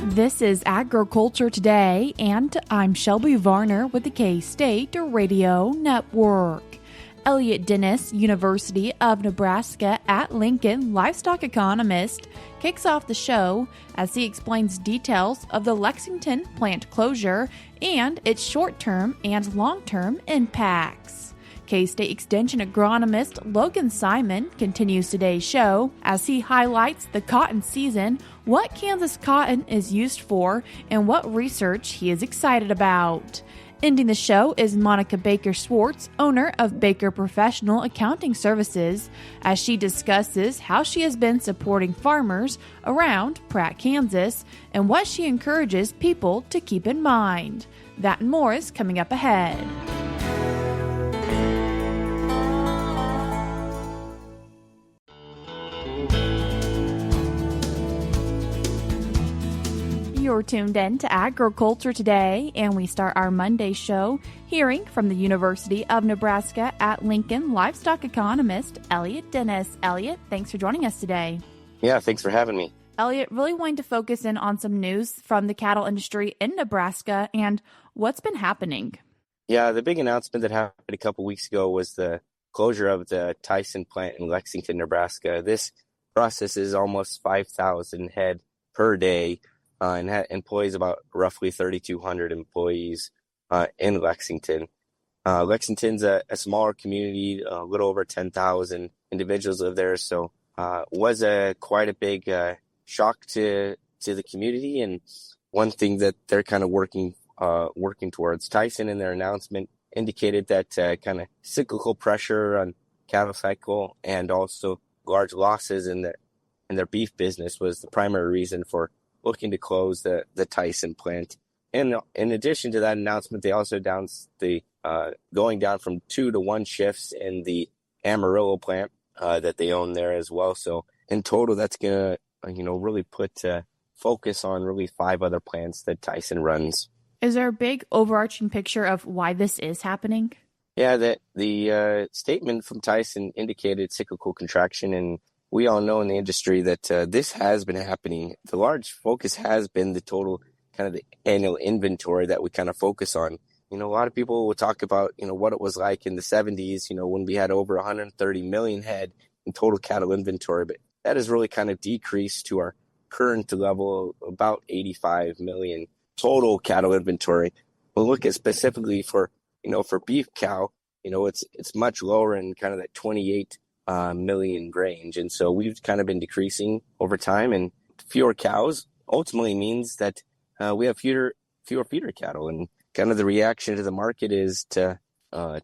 This is Agriculture Today, and I'm Shelby Varner with the K-State Radio Network. Elliott Dennis, University of Nebraska at Lincoln livestock economist, kicks off the show as he explains details of the Lexington plant closure and its short-term and long-term impacts. K-State Extension agronomist Logan Simon continues today's show as he highlights the cotton season, what Kansas cotton is used for, and what research he is excited about. Ending the show is Monica Baker Swarts, owner of Baker Professional Accounting Services, as she discusses how she has been supporting farmers around Pratt, Kansas, and what she encourages people to keep in mind. That and more is coming up ahead. You're tuned in to Agriculture Today, and we start our Monday show hearing from the University of Nebraska at Lincoln livestock economist Elliott Dennis. Elliott, thanks for joining us today. Yeah, thanks for having me. Elliott, really wanting to focus in on some news from the cattle industry in Nebraska and what's been happening. Yeah, the big announcement that happened a couple weeks ago was the closure of the Tyson plant in Lexington, Nebraska. This processes almost 5,000 head per day. And employs about roughly 3,200 employees in Lexington. Lexington's a smaller community, a little over 10,000 individuals live there, so was quite a big shock to the community. And one thing that they're kind of working towards, Tyson in their announcement indicated that kind of cyclical pressure on cattle cycle and also large losses in their beef business was the primary reason for looking to close the Tyson plant. And in addition to that announcement, they also announced the going down from 2 to 1 shifts in the Amarillo plant that they own there as well. So in total, that's going to really put focus on really 5 other plants that Tyson runs. Is there a big overarching picture of why this is happening? Yeah, the statement from Tyson indicated cyclical contraction, and we all know in the industry that this has been happening. The large focus has been the total kind of the annual inventory that we kind of focus on. A lot of people will talk about, what it was like in the 70s, when we had over 130 million head in total cattle inventory. But that has really kind of decreased to our current level of about 85 million total cattle inventory. We'll look at specifically for beef cow, it's much lower in kind of that 28 million range. And so we've kind of been decreasing over time, and fewer cows ultimately means that we have fewer feeder cattle. And kind of the reaction to the market is to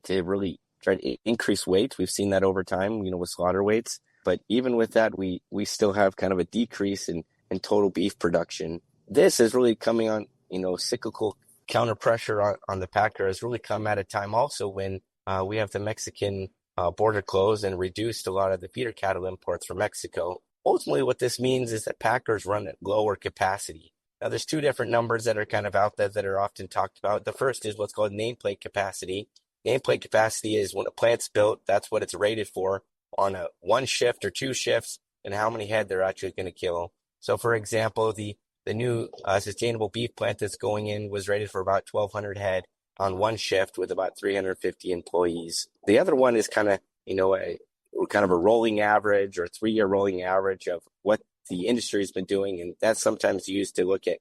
really try to increase weight. We've seen that over time, with slaughter weights. But even with that, we still have kind of a decrease in total beef production. This is really coming on, cyclical counter pressure on the packer has really come at a time also when we have the Mexican border closed and reduced a lot of the feeder cattle imports from Mexico. Ultimately, what this means is that packers run at lower capacity. Now, there's 2 different numbers that are kind of out there that are often talked about. The first is what's called nameplate capacity. Nameplate capacity is when a plant's built, that's what it's rated for on a 1 shift or 2 shifts and how many head they're actually going to kill. So, for example, the new sustainable beef plant that's going in was rated for about 1,200 head on 1 shift with about 350 employees. The other one is kind of, a rolling average or 3-year rolling average of what the industry has been doing. And that's sometimes used to look at,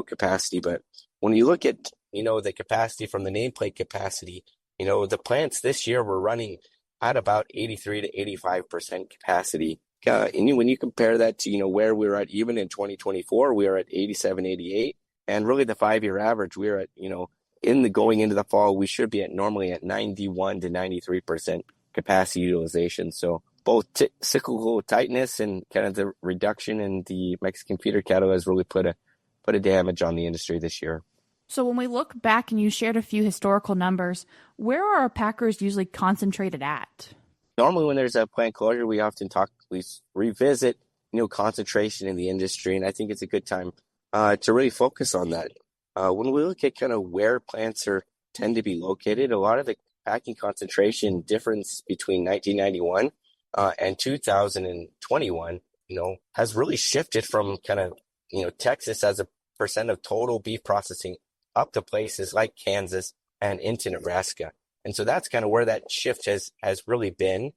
capacity. But when you look at, the capacity from the nameplate capacity, the plants this year were running at about 83 to 85% capacity. And when you compare that to, where we were at even in 2024, we were at 87, 88. And really the 5-year average, we were at, going into the fall, we should be normally at 91 to 93% capacity utilization. So both cyclical tightness and kind of the reduction in the Mexican feeder cattle has really put a damage on the industry this year. So when we look back, and you shared a few historical numbers, where are our packers usually concentrated at? Normally when there's a plant closure, we revisit, concentration in the industry. And I think it's a good time to really focus on that. When we look at kind of where plants tend to be located, a lot of the packing concentration difference between 1991 and 2021, has really shifted from kind of, Texas as a percent of total beef processing up to places like Kansas and into Nebraska. And so that's kind of where that shift has really been.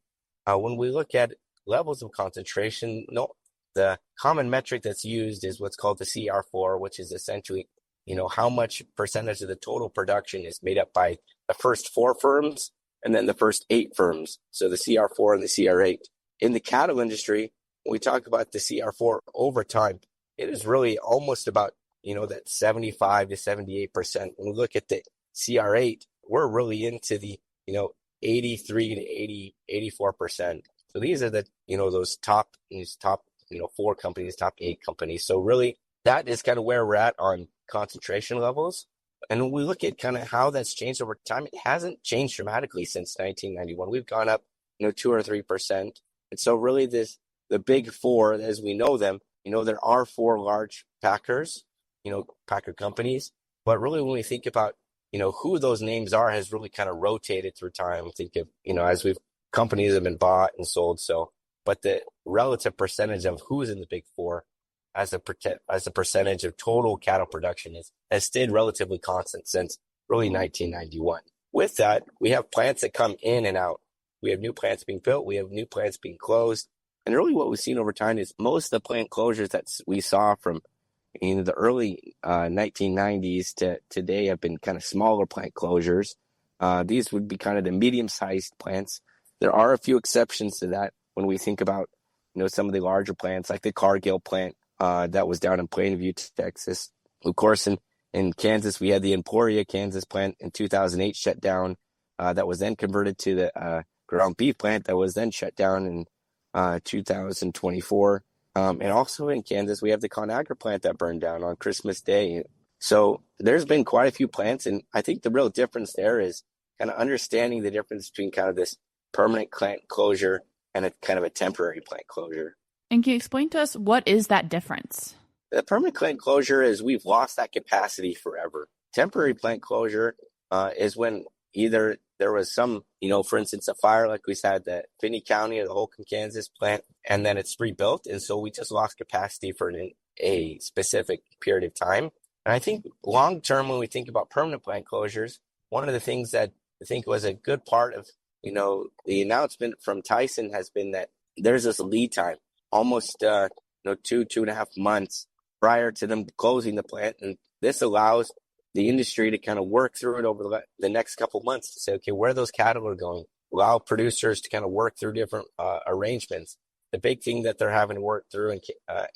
When we look at levels of concentration, the common metric that's used is what's called the CR4, which is essentially, how much percentage of the total production is made up by the first 4 firms and then the first 8 firms. So the CR4 and the CR8. In the cattle industry, when we talk about the CR4 over time, it is really almost about, that 75 to 78%. When we look at the CR8, we're really into the, 83 to 80, 84%. So these are the, these top, 4 companies, top 8 companies. So really that is kind of where we're at on concentration levels. And when we look at kind of how that's changed over time, it hasn't changed dramatically since 1991. We've gone up, 2 or 3%. And so really the big 4, as we know them, there are 4 large packers, packer companies. But really when we think about, who those names are has really kind of rotated through time. Think of, as companies have been bought and sold. So, but the relative percentage of who's in the big 4 as a percentage of total cattle production has stayed relatively constant since really 1991. With that, we have plants that come in and out. We have new plants being built. We have new plants being closed. And really what we've seen over time is most of the plant closures that we saw from the early 1990s to today have been kind of smaller plant closures. These would be kind of the medium-sized plants. There are a few exceptions to that when we think about, some of the larger plants like the Cargill plant that was down in Plainview, Texas. Of course, in Kansas, we had the Emporia, Kansas plant in 2008 shut down. That was then converted to the ground beef plant that was then shut down in 2024. And also in Kansas, we have the ConAgra plant that burned down on Christmas Day. So there's been quite a few plants. And I think the real difference there is kind of understanding the difference between kind of this permanent plant closure and a kind of a temporary plant closure. And can you explain to us what is that difference? The permanent plant closure is we've lost that capacity forever. Temporary plant closure is when either there was some, for instance, a fire like we had at Finney County or the Holcomb, Kansas plant, and then it's rebuilt. And so we just lost capacity for a specific period of time. And I think long term, when we think about permanent plant closures, one of the things that I think was a good part of, the announcement from Tyson has been that there's this lead time, almost 2.5 months prior to them closing the plant. And this allows the industry to kind of work through it over the next couple of months to say, okay, where those cattle are going, allow producers to kind of work through different arrangements. The big thing that they're having to work through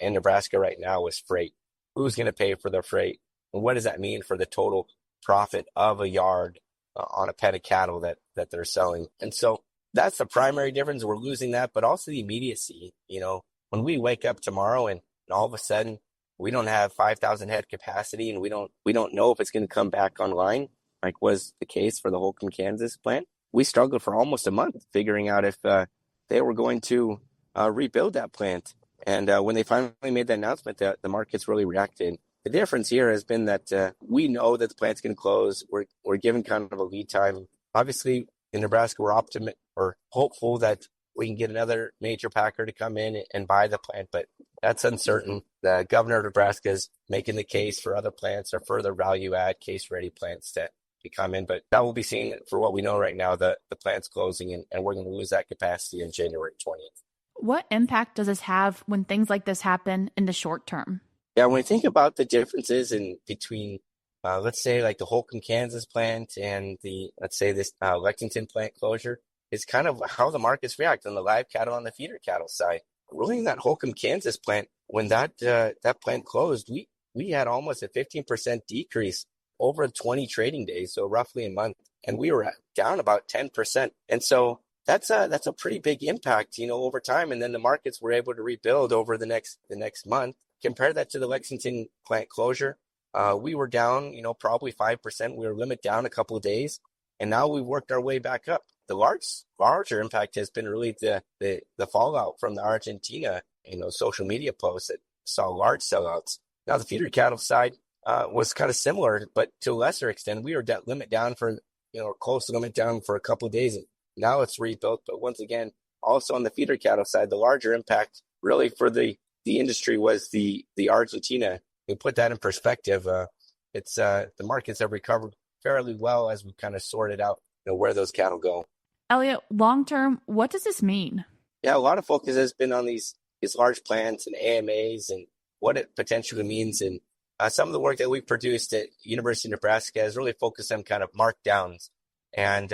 in Nebraska right now is freight. Who's going to pay for their freight? And what does that mean for the total profit of a yard on a pen of cattle that they're selling? And so that's the primary difference. We're losing that, but also the immediacy. When we wake up tomorrow and all of a sudden we don't have 5,000 head capacity and we don't know if it's going to come back online, like was the case for the Holcomb, Kansas plant. We struggled for almost a month figuring out if they were going to rebuild that plant. And when they finally made that announcement, the markets really reacted. The difference here has been that we know that the plant's going to close. We're given kind of a lead time. Obviously, in Nebraska, we're hopeful that we can get another major packer to come in and buy the plant, but that's uncertain. The governor of Nebraska is making the case for other plants or further value add case ready plants to come in, but that will be seen. For what we know right now, the plant's closing and we're going to lose that capacity in January 20th. What impact does this have when things like this happen in the short term? Yeah, when we think about the differences between, let's say, like the Holcomb, Kansas plant and let's say this Lexington plant closure, is kind of how the markets react on the live cattle and the feeder cattle side. Really, in that Holcomb, Kansas plant, when that plant closed, we had almost a 15% decrease over 20 trading days, so roughly a month, and we were down about 10%. And so that's a pretty big impact, over time. And then the markets were able to rebuild over the next month. Compare that to the Lexington plant closure. We were down, probably 5%. We were limit down a couple of days, and now we've worked our way back up. The larger impact has been really the fallout from the Argentina, social media posts that saw large sellouts. Now the feeder cattle side was kind of similar, but to a lesser extent. We were limit down for, close to limit down for a couple of days. And now it's rebuilt, but once again, also on the feeder cattle side, the larger impact really for the industry was the Argentina. We put that in perspective. It's the markets have recovered fairly well as we kind of sorted out where those cattle go. Elliott, long term, what does this mean? Yeah, a lot of focus has been on these large plants and AMAs and what it potentially means. And some of the work that we produced at University of Nebraska has really focused on kind of markdowns and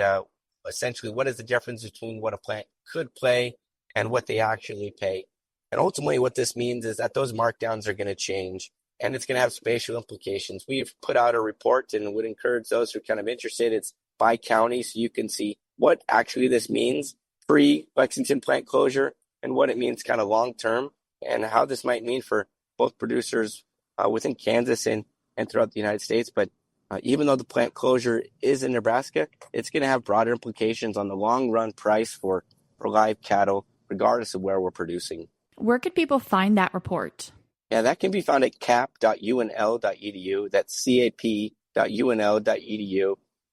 essentially what is the difference between what a plant could pay and what they actually pay. And ultimately what this means is that those markdowns are going to change and it's going to have spatial implications. We've put out a report and would encourage those who are kind of interested. It's by county so you can see what actually this means pre-Lexington plant closure and what it means kind of long-term and how this might mean for both producers within Kansas and throughout the United States. But even though the plant closure is in Nebraska, it's going to have broader implications on the long-run price for live cattle, regardless of where we're producing. Where could people find that report? Yeah, that can be found at cap.unl.edu. That's cap.unl.edu.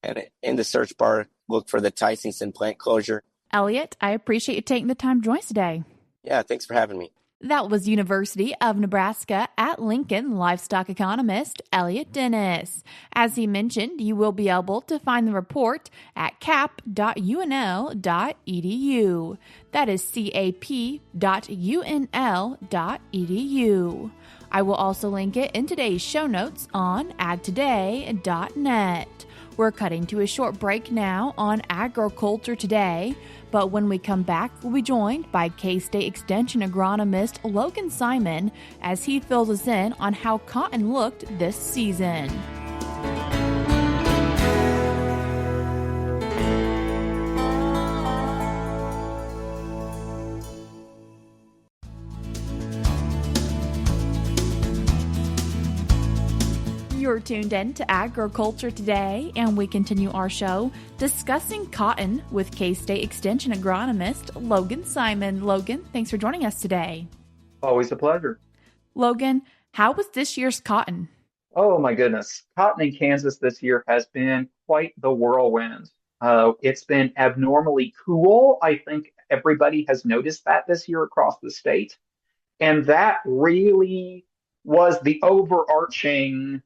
And in the search bar, look for the Tyson plant closure. Elliott, I appreciate you taking the time to join us today. Yeah, thanks for having me. That was University of Nebraska at Lincoln livestock economist Elliott Dennis. As he mentioned, you will be able to find the report at cap.unl.edu. That is cap.unl.edu. I will also link it in today's show notes on agtoday.net. We're cutting to a short break now on Agriculture Today, but when we come back, we'll be joined by K-State Extension agronomist Logan Simon as he fills us in on how cotton looked this season. You're tuned in to Agriculture Today, and we continue our show discussing cotton with K-State Extension agronomist Logan Simon. Logan, thanks for joining us today. Always a pleasure. Logan, how was this year's cotton? Oh my goodness. Cotton in Kansas this year has been quite the whirlwind. It's been abnormally cool. I think everybody has noticed that this year across the state. And that really was the overarching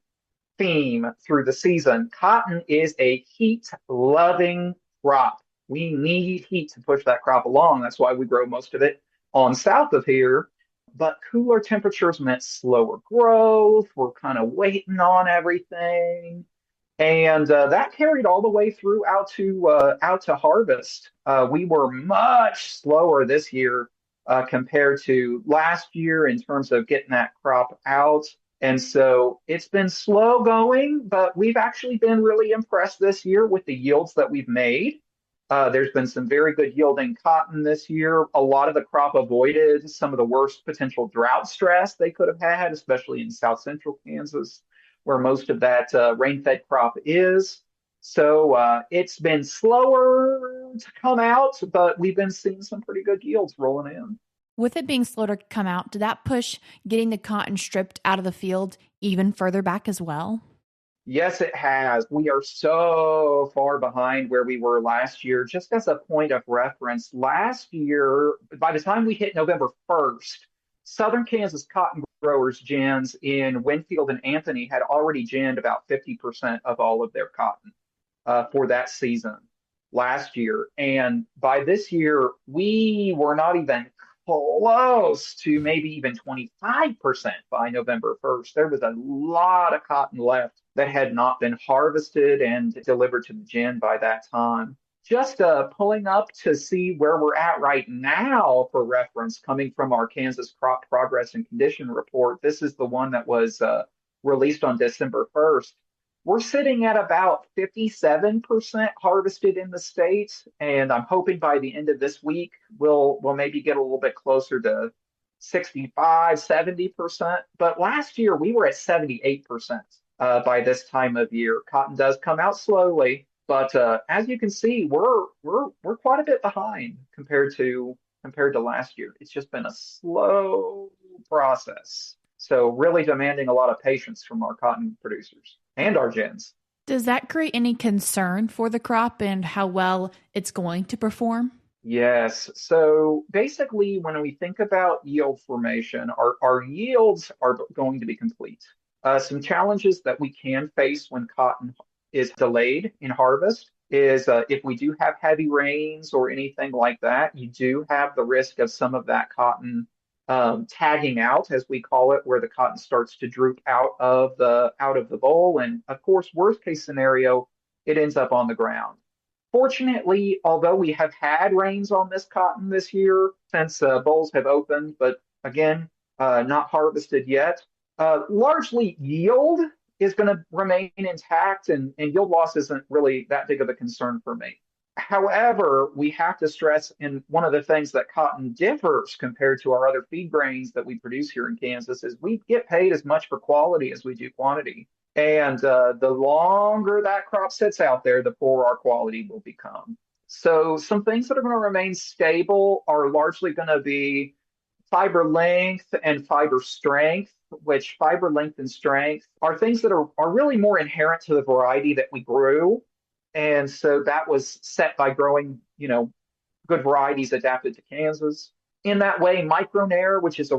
theme through the season. Cotton is a heat-loving crop. We need heat to push that crop along. That's why we grow most of it on south of here. But cooler temperatures meant slower growth. We're kind of waiting on everything. And that carried all the way through out to harvest. We were much slower this year compared to last year in terms of getting that crop out. And so it's been slow going, but we've actually been really impressed this year with the yields that we've made. There's been some very good yielding cotton this year. A lot of the crop avoided some of the worst potential drought stress they could have had, especially in south central Kansas, where most of that rain-fed crop is. So it's been slower to come out, but we've been seeing some pretty good yields rolling in. With it being slow to come out, did that push getting the cotton stripped out of the field even further back as well? Yes, it has. We are so far behind where we were last year. Just as a point of reference, last year, by the time we hit November 1st, Southern Kansas cotton growers' gins in Winfield and Anthony had already ginned about 50% of all of their cotton for that season last year. And by this year, we were not even close to maybe even 25% by November 1st. There was a lot of cotton left that had not been harvested and delivered to the gin by that time. Just pulling up to see where we're at right now for reference, coming from our Kansas Crop Progress and Condition Report. This is the one that was released on December 1st. We're sitting at about 57% harvested in the state, and I'm hoping by the end of this week, we'll maybe get a little bit closer to 65, 70%. But last year, we were at 78% by this time of year. Cotton does come out slowly, but as you can see, we're quite a bit behind compared to last year. It's just been a slow process. So really demanding a lot of patience from our cotton producers and our gins. Does that create any concern for the crop and how well it's going to perform? Yes. So basically, when we think about yield formation, our yields are going to be complete. Some challenges that we can face when cotton is delayed in harvest is if we do have heavy rains or anything like that, you do have the risk of some of that cotton tagging out, as we call it, where the cotton starts to droop out of the boll. And of course, worst case scenario, it ends up on the ground. Fortunately, although we have had rains on this cotton this year since bolls have opened, but again, not harvested yet, largely yield is going to remain intact, and yield loss isn't really that big of a concern for me. However, we have to stress, and one of the things that cotton differs compared to our other feed grains that we produce here in Kansas is we get paid as much for quality as we do quantity. And the longer that crop sits out there, the poorer our quality will become. So some things that are going to remain stable are largely going to be fiber length and fiber strength, which fiber length and strength are things that are really more inherent to the variety that we grew. And so that was set by growing, good varieties adapted to Kansas. In that way, micronair, which is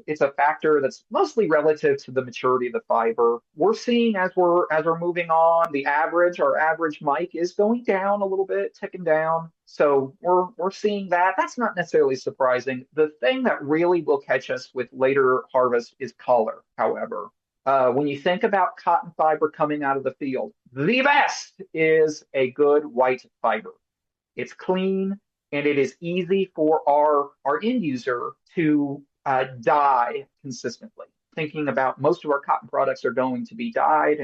it's a factor that's mostly relative to the maturity of the fiber. We're seeing as we're moving on, our average mic is going down a little bit, ticking down. So we're seeing that. That's not necessarily surprising. The thing that really will catch us with later harvest is color, however. When you think about cotton fiber coming out of the field, the best is a good white fiber. It's clean, and it is easy for our end user to dye consistently. Thinking about most of our cotton products are going to be dyed,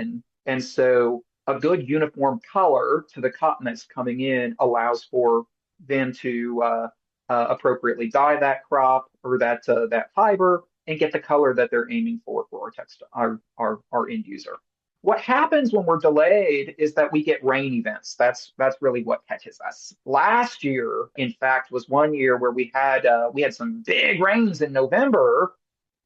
and so a good uniform color to the cotton that's coming in allows for them to appropriately dye that crop or that fiber and get the color that they're aiming for our textile, our end user. What happens when we're delayed is that we get rain events. That's really what catches us. Last year, in fact, was one year where we had some big rains in November,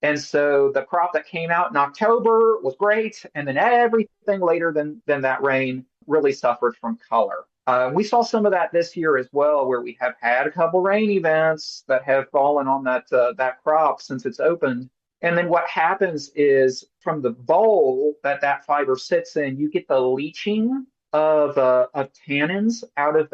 and so the crop that came out in October was great, and then everything later than that rain really suffered from color. We saw some of that this year as well, where we have had a couple rain events that have fallen on that crop since it's opened. And then what happens is from the bowl that fiber sits in, you get the leaching of tannins out of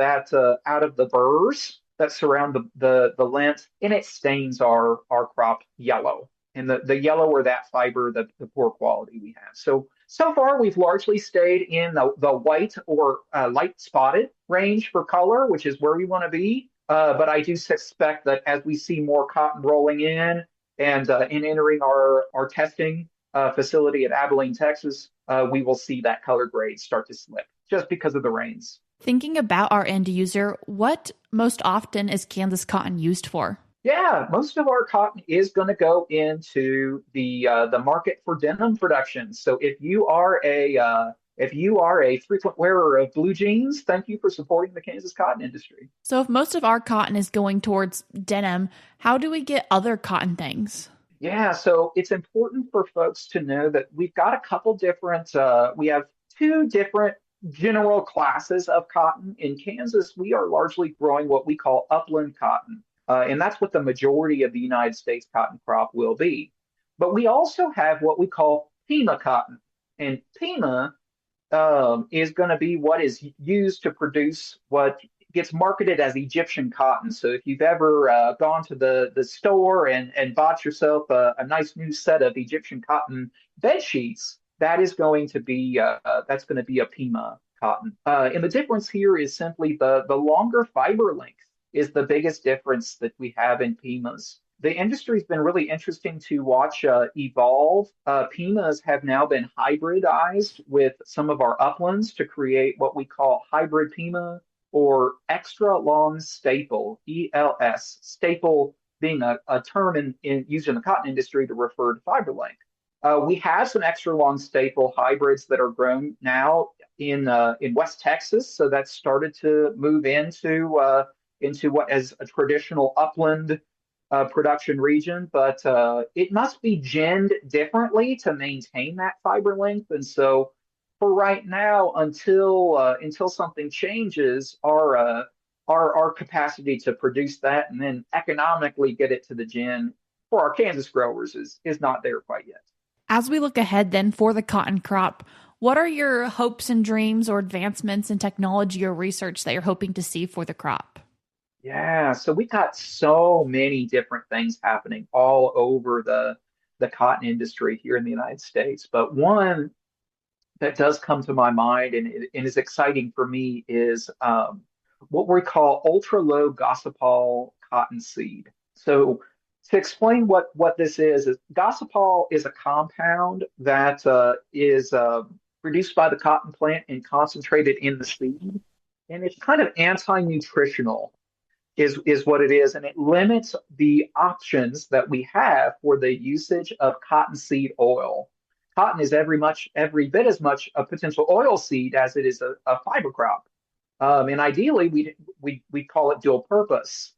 the burrs that surround the lint, and it stains our crop yellow. And the yellower that fiber, the poor quality we have. So far, we've largely stayed in the white or light spotted range for color, which is where we want to be. But I do suspect that as we see more cotton rolling in and in entering our testing facility at Abilene, Texas, we will see that color grade start to slip just because of the rains. Thinking about our end user, what most often is Kansas cotton used for? Yeah, most of our cotton is going to go into the market for denim production. So if you are a frequent wearer of blue jeans, thank you for supporting the Kansas cotton industry. So if most of our cotton is going towards denim, how do we get other cotton things? Yeah, so it's important for folks to know that we've got a couple different, we have two different general classes of cotton. In Kansas, we are largely growing what we call upland cotton. And that's what the majority of the United States cotton crop will be. But we also have what we call Pima cotton. And Pima is going to be what is used to produce what gets marketed as Egyptian cotton. So if you've ever gone to the store and bought yourself a nice new set of Egyptian cotton bed sheets, that's going to be a Pima cotton. And the difference here is simply the longer fiber length is the biggest difference that we have in Pimas. The industry's been really interesting to watch evolve. Pimas have now been hybridized with some of our uplands to create what we call hybrid Pima or extra long staple, ELS, staple being a term used in the cotton industry to refer to fiber length. We have some extra long staple hybrids that are grown now in West Texas, so that's started to move into what is a traditional upland production region, but it must be ginned differently to maintain that fiber length. And so for right now, until something changes, our our capacity to produce that and then economically get it to the gin for our Kansas growers is not there quite yet. As we look ahead then for the cotton crop, what are your hopes and dreams or advancements in technology or research that you're hoping to see for the crop? Yeah, so we got so many different things happening all over the cotton industry here in the United States. But one that does come to my mind and is exciting for me is what we call ultra low gossypol cottonseed. So to explain what this is gossypol is a compound that is produced by the cotton plant and concentrated in the seed. And it's kind of anti-nutritional is what it is. And it limits the options that we have for the usage of cottonseed oil. Cotton is every bit as much a potential oil seed as it is a fiber crop. And ideally, we call it dual purpose.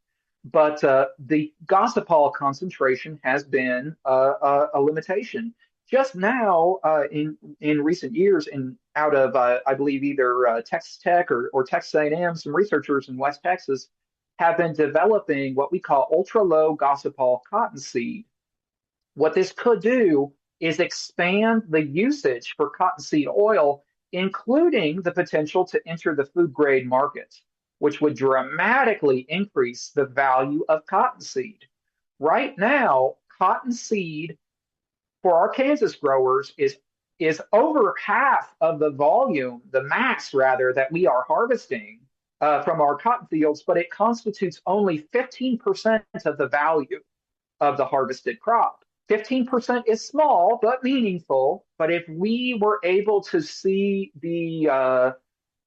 But the gossypol concentration has been a limitation. Just now, in recent years, out of I believe either Texas Tech or Texas A&M, some researchers in West Texas have been developing what we call ultra low gossypol cottonseed. What this could do is expand the usage for cottonseed oil, including the potential to enter the food grade market, which would dramatically increase the value of cottonseed. Right now, cottonseed for our Kansas growers is over half of the volume, the max rather, that we are harvesting from our cotton fields, but it constitutes only 15% of the value of the harvested crop. 15% is small but meaningful. But if we were able to see the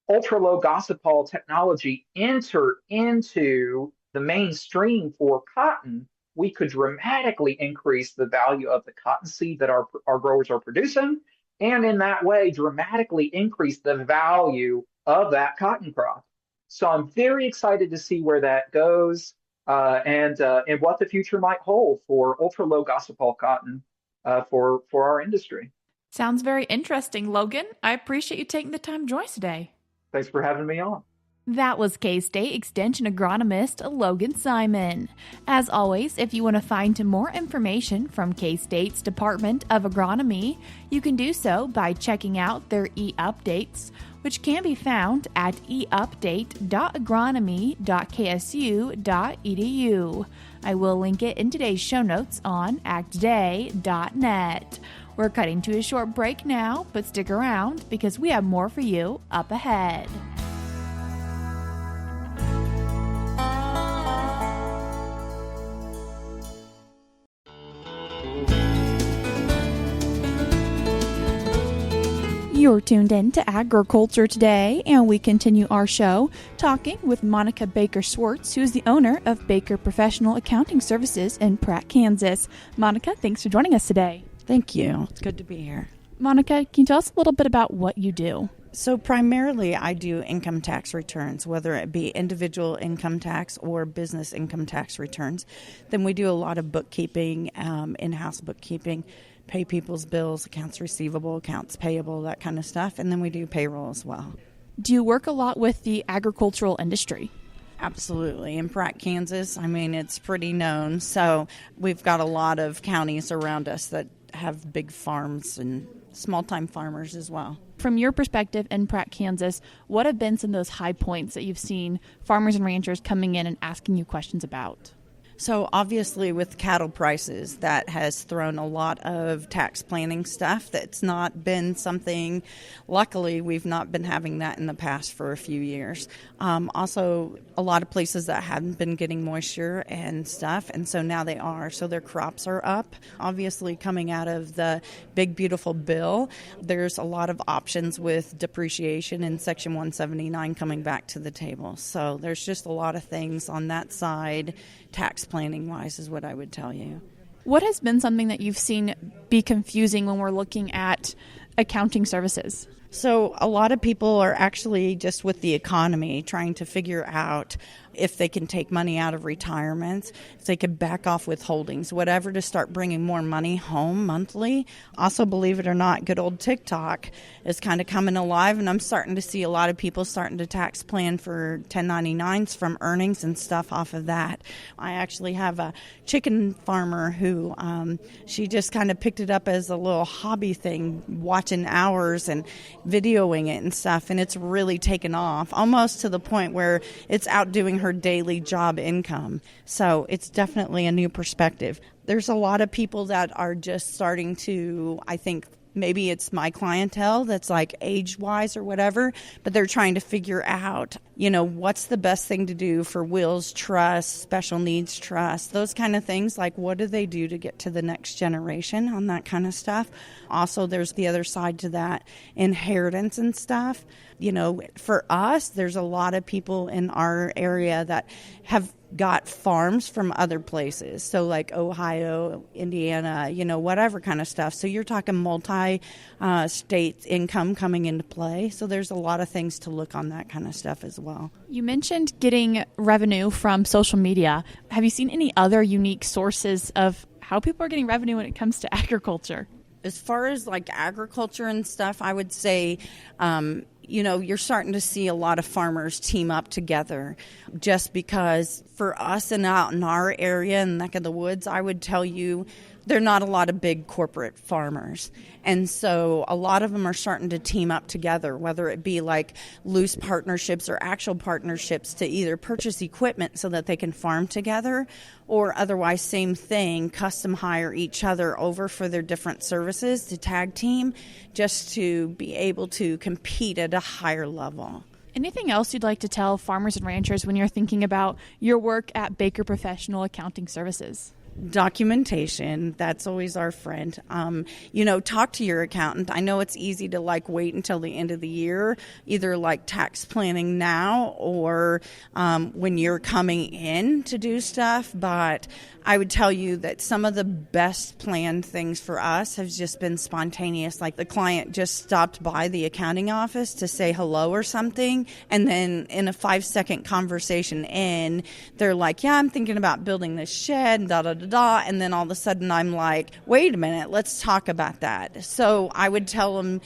ultra low gossypol technology enter into the mainstream for cotton, we could dramatically increase the value of the cottonseed that our growers are producing, and in that way dramatically increase the value of that cotton crop. So I'm very excited to see where that goes and what the future might hold for ultra low gossypol cotton for our industry. Sounds very interesting, Logan. I appreciate you taking the time to join us today. Thanks for having me on. That was K-State Extension agronomist Logan Simon. As always, if you want to find more information from K-State's Department of Agronomy, you can do so by checking out their eUpdates, which can be found at eUpdate.agronomy.ksu.edu. I will link it in today's show notes on acttoday.net. We're cutting to a short break now, but stick around because we have more for you up ahead. You're tuned in to Agriculture Today, and we continue our show talking with Monica Baker Swarts, who is the owner of Baker Professional Accounting Services in Pratt, Kansas. Monica, thanks for joining us today. Thank you. It's good to be here. Monica, can you tell us a little bit about what you do? So primarily I do income tax returns, whether it be individual income tax or business income tax returns. Then we do a lot of bookkeeping, in-house bookkeeping, pay people's bills, accounts receivable, accounts payable, that kind of stuff. And then we do payroll as well. Do you work a lot with the agricultural industry? Absolutely. In Pratt, Kansas, it's pretty known. So we've got a lot of counties around us that have big farms and small-time farmers as well. From your perspective in Pratt, Kansas, what have been some of those high points that you've seen farmers and ranchers coming in and asking you questions about? So obviously with cattle prices, that has thrown a lot of tax planning stuff. That's not been something, luckily we've not been having that in the past for a few years. Also a lot of places that hadn't been getting moisture and stuff, and so now they are. So their crops are up. Obviously coming out of the big beautiful bill, there's a lot of options with depreciation and Section 179 coming back to the table. So there's just a lot of things on that side. Tax planning wise is what I would tell you. What has been something that you've seen be confusing when we're looking at accounting services? So a lot of people are actually just with the economy trying to figure out if they can take money out of retirement, if they can back off withholdings, whatever, to start bringing more money home monthly. Also, believe it or not, good old TikTok is kind of coming alive, and I'm starting to see a lot of people starting to tax plan for 1099s from earnings and stuff off of that. I actually have a chicken farmer who she just kind of picked it up as a little hobby thing, watching hours and videoing it and stuff, and it's really taken off, almost to the point where it's outdoing her daily job income. So it's definitely a new perspective. There's a lot of people that are just starting to, I think, maybe it's my clientele that's like age-wise or whatever, but they're trying to figure out, what's the best thing to do for wills, trust, special needs trust, those kind of things. Like, what do they do to get to the next generation on that kind of stuff? Also, there's the other side to that, inheritance and stuff. For us, there's a lot of people in our area that have got farms from other places. So like Ohio, Indiana, whatever kind of stuff. So you're talking multi-state income coming into play. So there's a lot of things to look on that kind of stuff as well. You mentioned getting revenue from social media. Have you seen any other unique sources of how people are getting revenue when it comes to agriculture? As far as like agriculture and stuff, I would say, you're starting to see a lot of farmers team up together, just because for us and out in our area and neck of the woods, I would tell you there are not a lot of big corporate farmers. And so a lot of them are starting to team up together, whether it be like loose partnerships or actual partnerships to either purchase equipment so that they can farm together, or otherwise, same thing, custom hire each other over for their different services to tag team, just to be able to compete at a higher level. Anything else you'd like to tell farmers and ranchers when you're thinking about your work at Baker Professional Accounting Services? Documentation, that's always our friend. Talk to your accountant. I know it's easy to wait until the end of the year, either tax planning now or when you're coming in to do stuff. But I would tell you that some of the best planned things for us have just been spontaneous. Like the client just stopped by the accounting office to say hello or something, and then in a 5-second conversation in, they're like, yeah, I'm thinking about building this shed, da-da-da-da, and then all of a sudden I'm like, wait a minute, let's talk about that. So I would tell them,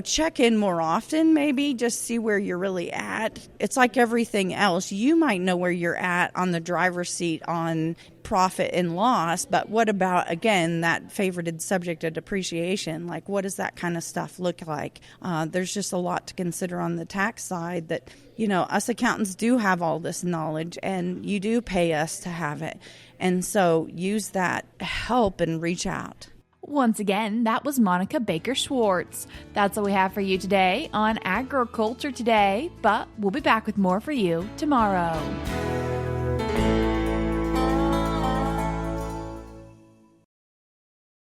check in more often, maybe just see where you're really at. It's like everything else. You might know where you're at on the driver's seat on profit and loss, but what about, again, that favorited subject of depreciation? Like, what does that kind of stuff look like? There's just a lot to consider on the tax side that, us accountants do have all this knowledge, and you do pay us to have it. And so use that help and reach out. Once again, that was Monica Baker Swarts. That's all we have for you today on Agriculture Today, but we'll be back with more for you tomorrow.